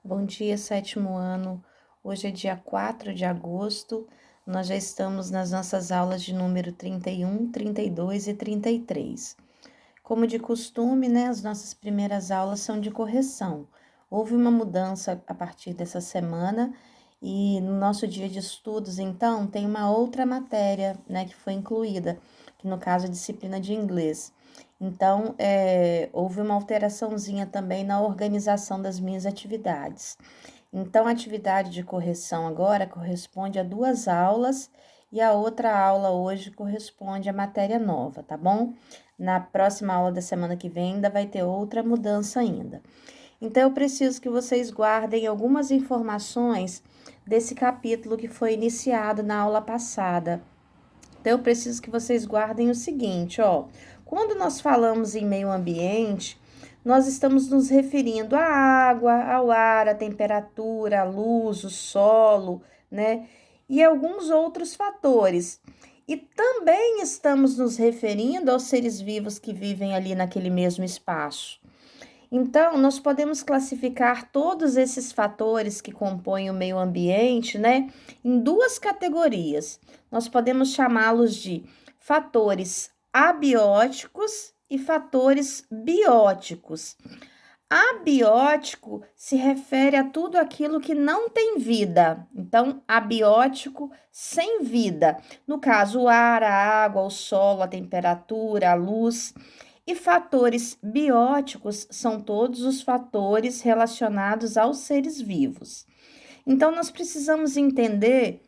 Bom dia, sétimo ano. Hoje é dia 4 de agosto. Nós já estamos nas nossas aulas de número 31, 32 e 33. Como de costume, né, as nossas primeiras aulas são de correção. Houve uma mudança a partir dessa semana e no nosso dia de estudos, então, tem uma outra matéria, né, que foi incluída, que no caso é a disciplina de inglês. Então, houve uma alteraçãozinha também na organização das minhas atividades. Então, a atividade de correção agora corresponde a 2 aulas e a outra aula hoje corresponde à matéria nova, tá bom? Na próxima aula da semana que vem ainda vai ter outra mudança ainda. Então, eu preciso que vocês guardem algumas informações desse capítulo que foi iniciado na aula passada. Então, eu preciso que vocês guardem o seguinte, ó. Quando nós falamos em meio ambiente, nós estamos nos referindo à água, ao ar, à temperatura, à luz, o solo, né? E alguns outros fatores. E também estamos nos referindo aos seres vivos que vivem ali naquele mesmo espaço. Então, nós podemos classificar todos esses fatores que compõem o meio ambiente, né, em 2 categorias. Nós podemos chamá-los de fatores abióticos e fatores bióticos. Abiótico se refere a tudo aquilo que não tem vida. Então, abiótico, sem vida. No caso, o ar, a água, o solo, a temperatura, a luz. E fatores bióticos são todos os fatores relacionados aos seres vivos. Então, nós precisamos entender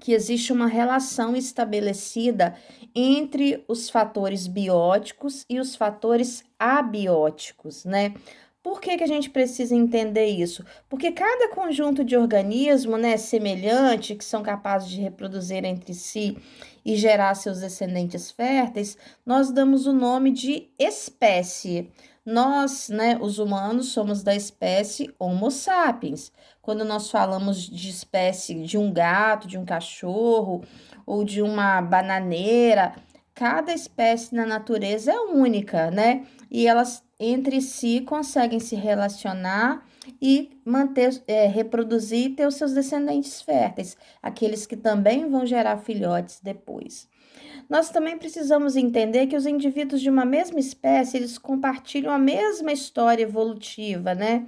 que existe uma relação estabelecida entre os fatores bióticos e os fatores abióticos, né? Por que a gente precisa entender isso? Porque cada conjunto de organismo, né, semelhante, que são capazes de reproduzir entre si e gerar seus descendentes férteis, nós damos o nome de espécie. Nós, né, os humanos, somos da espécie Homo sapiens. Quando nós falamos de espécie de um gato, de um cachorro ou de uma bananeira, cada espécie na natureza é única, né? E elas entre si conseguem se relacionar e manter, reproduzir e ter os seus descendentes férteis, aqueles que também vão gerar filhotes depois. Nós também precisamos entender que os indivíduos de uma mesma espécie, eles compartilham a mesma história evolutiva, né?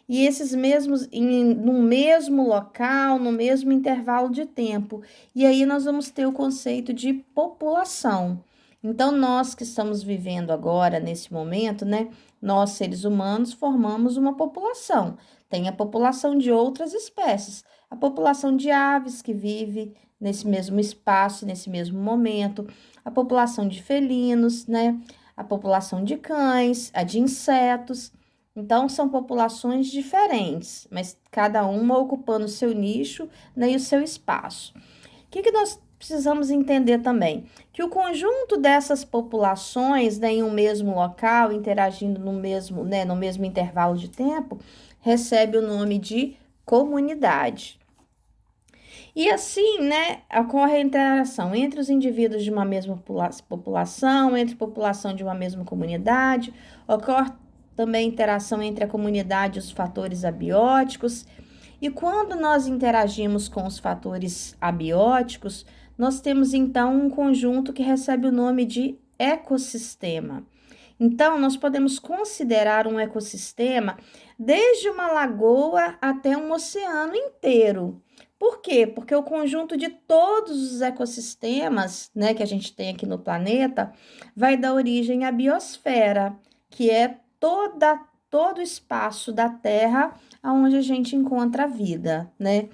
E esses mesmos, no mesmo local, no mesmo intervalo de tempo. E aí nós vamos ter o conceito de população. Então, nós que estamos vivendo agora, nesse momento, né? Nós, seres humanos, formamos uma população. Tem a população de outras espécies, a população de aves que vive nesse mesmo espaço, nesse mesmo momento, a população de felinos, né? A população de cães, a de insetos. Então, são populações diferentes, mas cada uma ocupando o seu nicho, né, e o seu espaço. O que nós precisamos entender também? Que o conjunto dessas populações, né, em um mesmo local, interagindo no mesmo intervalo de tempo, recebe o nome de comunidade. E assim, né, ocorre a interação entre os indivíduos de uma mesma população, entre população de uma mesma comunidade, ocorre também interação entre a comunidade e os fatores abióticos. E quando nós interagimos com os fatores abióticos, nós temos então um conjunto que recebe o nome de ecossistema. Então, nós podemos considerar um ecossistema desde uma lagoa até um oceano inteiro. Por quê? Porque o conjunto de todos os ecossistemas, né, que a gente tem aqui no planeta, vai dar origem à biosfera, que é todo o espaço da Terra onde a gente encontra a vida, né?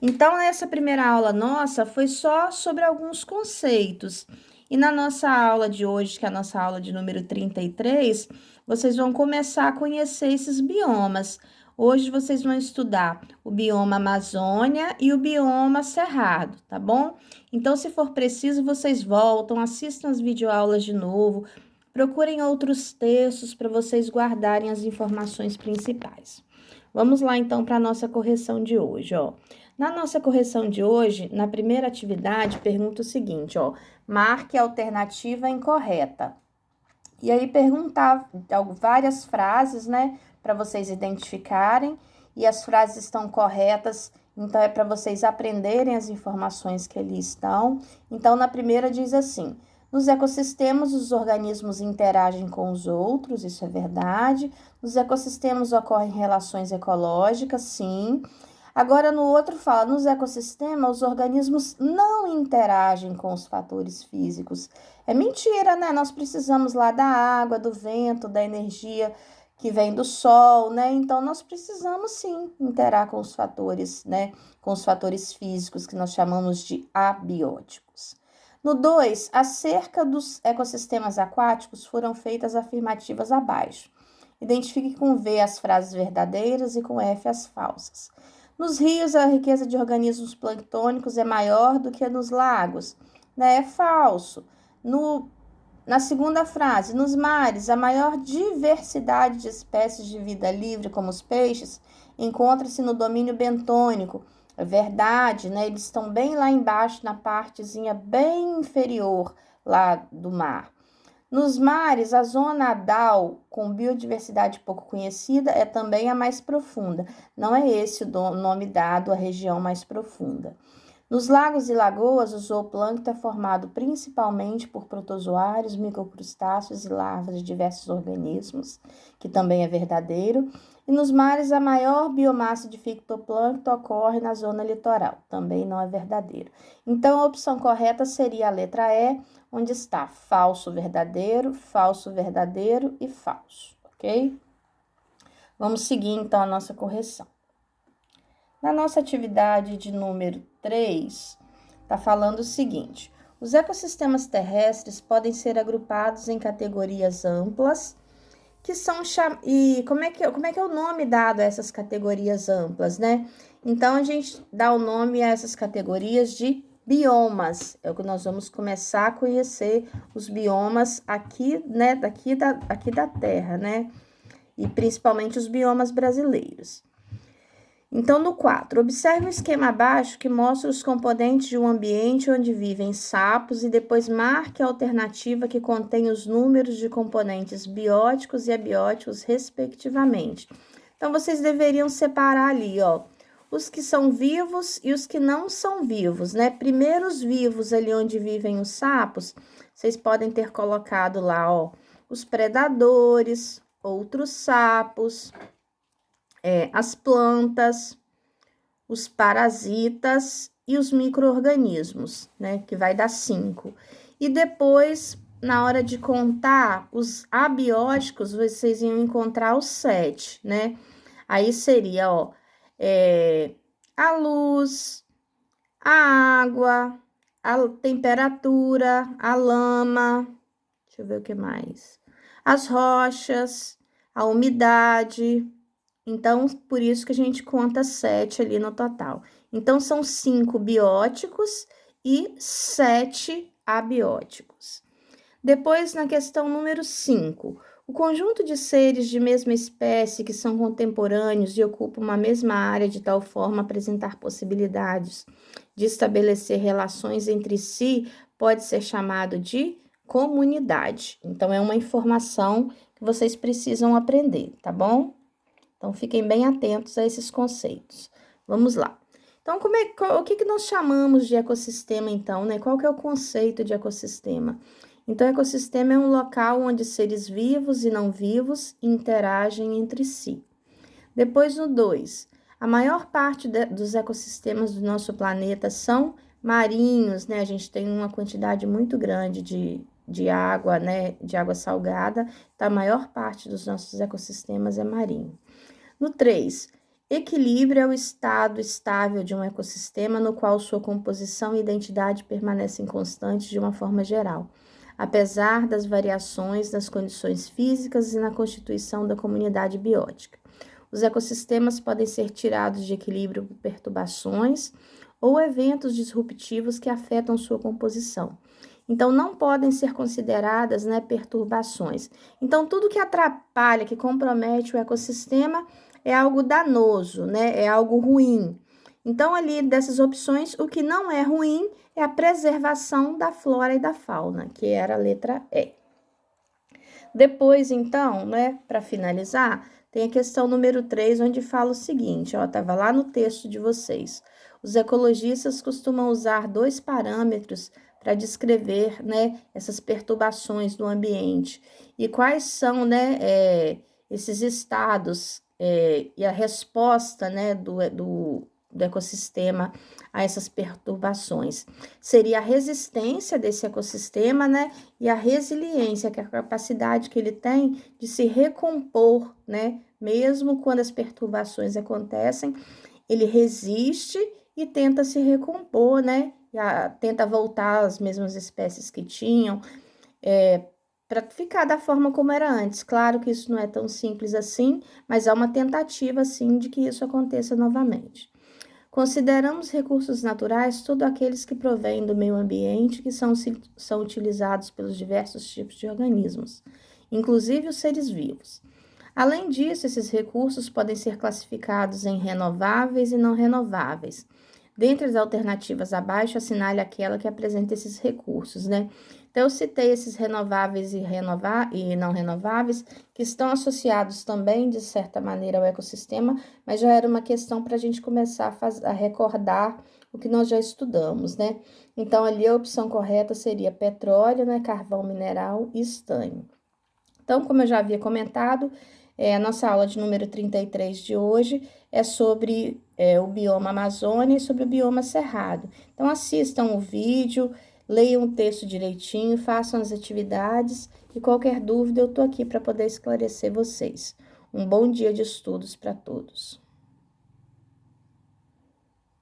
Então, essa primeira aula nossa foi só sobre alguns conceitos. E na nossa aula de hoje, que é a nossa aula de número 33, vocês vão começar a conhecer esses biomas. Hoje vocês vão estudar o bioma Amazônia e o bioma Cerrado, tá bom? Então, se for preciso, vocês voltam, assistam as videoaulas de novo, procurem outros textos para vocês guardarem as informações principais. Vamos lá, então, para a nossa correção de hoje, ó. Na nossa correção de hoje, na primeira atividade, pergunta o seguinte, ó. Marque a alternativa incorreta. E aí perguntar várias frases, né, para vocês identificarem e as frases estão corretas, então é para vocês aprenderem as informações que ali estão. Então, na primeira diz assim: nos ecossistemas, os organismos interagem com os outros, isso é verdade. Nos ecossistemas ocorrem relações ecológicas, sim. Agora, no outro fala, nos ecossistemas, os organismos não interagem com os fatores físicos. É mentira, né? Nós precisamos lá da água, do vento, da energia que vem do sol, né? Então, nós precisamos, sim, interagir com os fatores, né? Com os fatores físicos, que nós chamamos de abióticos. No 2, acerca dos ecossistemas aquáticos foram feitas afirmativas abaixo. Identifique com V as frases verdadeiras e com F as falsas. Nos rios, a riqueza de organismos planctônicos é maior do que nos lagos, né? É falso. Na segunda frase, nos mares, a maior diversidade de espécies de vida livre, como os peixes, encontra-se no domínio bentônico. É verdade, né? Eles estão bem lá embaixo, na partezinha bem inferior lá do mar. Nos mares, a zona adal, com biodiversidade pouco conhecida, é também a mais profunda. Não é esse o nome dado à região mais profunda. Nos lagos e lagoas, o zooplâncton é formado principalmente por protozoários, microcrustáceos e larvas de diversos organismos, que também é verdadeiro. E nos mares, a maior biomassa de fitoplâncton ocorre na zona litoral, também não é verdadeiro. Então, a opção correta seria a letra E, onde está falso, verdadeiro e falso, ok? Vamos seguir, então, a nossa correção. Na nossa atividade de número 3, está falando o seguinte: os ecossistemas terrestres podem ser agrupados em categorias amplas, que são e como é que é o nome dado a essas categorias amplas, né? Então, a gente dá o nome a essas categorias de biomas. É o que nós vamos começar a conhecer os biomas aqui, né? Aqui da Terra, né? E principalmente os biomas brasileiros. Então, no 4, observe o esquema abaixo que mostra os componentes de um ambiente onde vivem sapos e depois marque a alternativa que contém os números de componentes bióticos e abióticos, respectivamente. Então, vocês deveriam separar ali, ó, os que são vivos e os que não são vivos, né? Primeiro, os vivos ali onde vivem os sapos, vocês podem ter colocado lá, ó, os predadores, outros sapos, as plantas, os parasitas e os micro-organismos, né? Que vai dar 5. E depois, na hora de contar os abióticos, vocês iam encontrar os 7, né? Aí seria, ó, a luz, a água, a temperatura, a lama, deixa eu ver o que mais, as rochas, a umidade. Então, por isso que a gente conta 7 ali no total. Então, são 5 bióticos e 7 abióticos. Depois, na questão número 5, o conjunto de seres de mesma espécie que são contemporâneos e ocupam uma mesma área de tal forma a apresentar possibilidades de estabelecer relações entre si pode ser chamado de comunidade. Então, é uma informação que vocês precisam aprender, tá bom? Então, fiquem bem atentos a esses conceitos. Vamos lá. Então, o que nós chamamos de ecossistema, então, né? Qual que é o conceito de ecossistema? Então, ecossistema é um local onde seres vivos e não vivos interagem entre si. Depois, no 2, a maior parte dos ecossistemas do nosso planeta são marinhos, né? A gente tem uma quantidade muito grande de água, né? De água salgada. Então, a maior parte dos nossos ecossistemas é marinho. No 3, equilíbrio é o estado estável de um ecossistema no qual sua composição e identidade permanecem constantes de uma forma geral, apesar das variações nas condições físicas e na constituição da comunidade biótica. Os ecossistemas podem ser tirados de equilíbrio por perturbações ou eventos disruptivos que afetam sua composição. Então, não podem ser consideradas, né, perturbações. Então, tudo que atrapalha, que compromete o ecossistema é algo danoso, né? É algo ruim. Então, ali dessas opções, o que não é ruim é a preservação da flora e da fauna, que era a letra E. Depois, então, né, para finalizar, tem a questão número 3, onde fala o seguinte, ó, estava lá no texto de vocês. Os ecologistas costumam usar 2 parâmetros para descrever, né, essas perturbações do ambiente. E quais são, né, esses estados e a resposta, né, do ecossistema a essas perturbações? Seria a resistência desse ecossistema, né, e a resiliência, que é a capacidade que ele tem de se recompor, né, mesmo quando as perturbações acontecem, ele resiste e tenta se recompor, né, tenta voltar às mesmas espécies que tinham, para ficar da forma como era antes. Claro que isso não é tão simples assim, mas há uma tentativa, sim, de que isso aconteça novamente. Consideramos recursos naturais todos aqueles que provêm do meio ambiente, que são utilizados pelos diversos tipos de organismos, inclusive os seres vivos. Além disso, esses recursos podem ser classificados em renováveis e não renováveis. Dentre as alternativas abaixo, assinale aquela que apresenta esses recursos, né? Então, eu citei esses renováveis e não renováveis, que estão associados também, de certa maneira, ao ecossistema, mas já era uma questão para a gente começar a recordar o que nós já estudamos, né? Então, ali a opção correta seria petróleo, né, carvão mineral e estanho. Então, como eu já havia comentado, a nossa aula de número 33 de hoje é sobre o bioma Amazônia e sobre o bioma Cerrado. Então, assistam o vídeo, leiam o texto direitinho, façam as atividades e qualquer dúvida eu estou aqui para poder esclarecer vocês. Um bom dia de estudos para todos.